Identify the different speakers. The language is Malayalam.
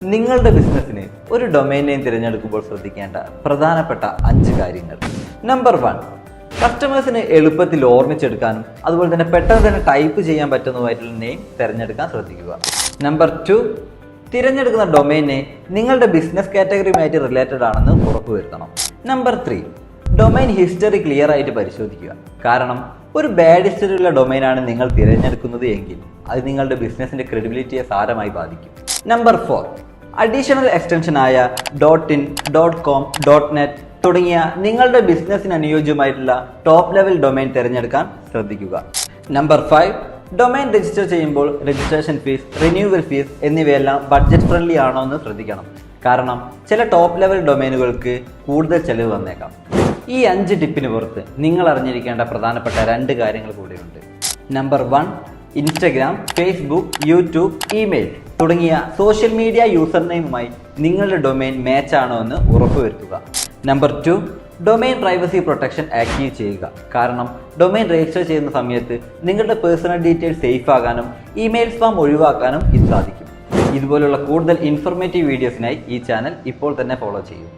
Speaker 1: നിങ്ങളുടെ ബിസിനസ്സിന് ഒരു ഡൊമൈൻ നെയിം തിരഞ്ഞെടുക്കുമ്പോൾ ശ്രദ്ധിക്കേണ്ട പ്രധാനപ്പെട്ട 5 കാര്യങ്ങൾ. നമ്പർ 1, കസ്റ്റമേഴ്സിന് എളുപ്പത്തിൽ ഓർമ്മിച്ചെടുക്കാനും അതുപോലെ തന്നെ പെട്ടെന്ന് തന്നെ ടൈപ്പ് ചെയ്യാൻ പറ്റുന്നതായിട്ടുള്ള നെയിം തിരഞ്ഞെടുക്കാൻ ശ്രദ്ധിക്കുക. നമ്പർ 2, തിരഞ്ഞെടുക്കുന്ന ഡൊമൈൻ നെയിം നിങ്ങളുടെ ബിസിനസ് കാറ്റഗറിയുമായിട്ട് റിലേറ്റഡ് ആണെന്ന് ഉറപ്പുവരുത്തണം. നമ്പർ 3, ഡൊമൈൻ ഹിസ്റ്ററി ക്ലിയർ ആയിട്ട് പരിശോധിക്കുക. കാരണം ഒരു ബാഡ് ഹിസ്റ്ററി ഉള്ള ഡൊമൈനാണ് നിങ്ങൾ തിരഞ്ഞെടുക്കുന്നത് എങ്കിൽ അത് നിങ്ങളുടെ ബിസിനസിന്റെ ക്രെഡിബിലിറ്റിയെ സാരമായി ബാധിക്കും. നമ്പർ 4, അഡീഷണൽ എക്സ്റ്റൻഷൻ ആയ .in, .com, .net തുടങ്ങിയ നിങ്ങളുടെ ബിസിനസ്സിന് അനുയോജ്യമായിട്ടുള്ള ടോപ്പ് ലെവൽ ഡൊമൈൻ തിരഞ്ഞെടുക്കാൻ ശ്രദ്ധിക്കുക. നമ്പർ 5, ഡൊമൈൻ രജിസ്റ്റർ ചെയ്യുമ്പോൾ രജിസ്ട്രേഷൻ ഫീസ്, റിന്യൂവൽ ഫീസ് എന്നിവയെല്ലാം ബഡ്ജറ്റ് ഫ്രണ്ട്ലി ആണോ എന്ന് ശ്രദ്ധിക്കണം. കാരണം ചില ടോപ്പ് ലെവൽ ഡൊമൈനുകൾക്ക് കൂടുതൽ ചെലവ് വന്നേക്കാം. ഈ 5 ടിപ്പിന് പുറത്ത് നിങ്ങൾ അറിഞ്ഞിരിക്കേണ്ട പ്രധാനപ്പെട്ട 2 കാര്യങ്ങൾ കൂടിയുണ്ട്. Number 1, Instagram, Facebook, YouTube, email തുടങ്ങിയ സോഷ്യൽ മീഡിയ യൂസർ നെയിമുമായി നിങ്ങളുടെ ഡൊമൈൻ മാച്ച് ആണോ എന്ന് ഉറപ്പുവരുത്തുക. Number 2, domain privacy protection active ചെയ്യുക. കാരണം ഡൊമൈൻ രജിസ്റ്റർ ചെയ്യുന്ന സമയത്ത് നിങ്ങളുടെ പേഴ്സണൽ ഡീറ്റെയിൽസ് സേഫ് ആകാനും ഇമെയിൽ സ്പാം ഒഴിവാക്കാനും ഇത് സാധിക്കും. ഇതുപോലുള്ള കൂടുതൽ ഇൻഫോർമേറ്റീവ് വീഡിയോസിനായി ഈ ചാനൽ ഇപ്പോൾ തന്നെ ഫോളോ ചെയ്യൂ.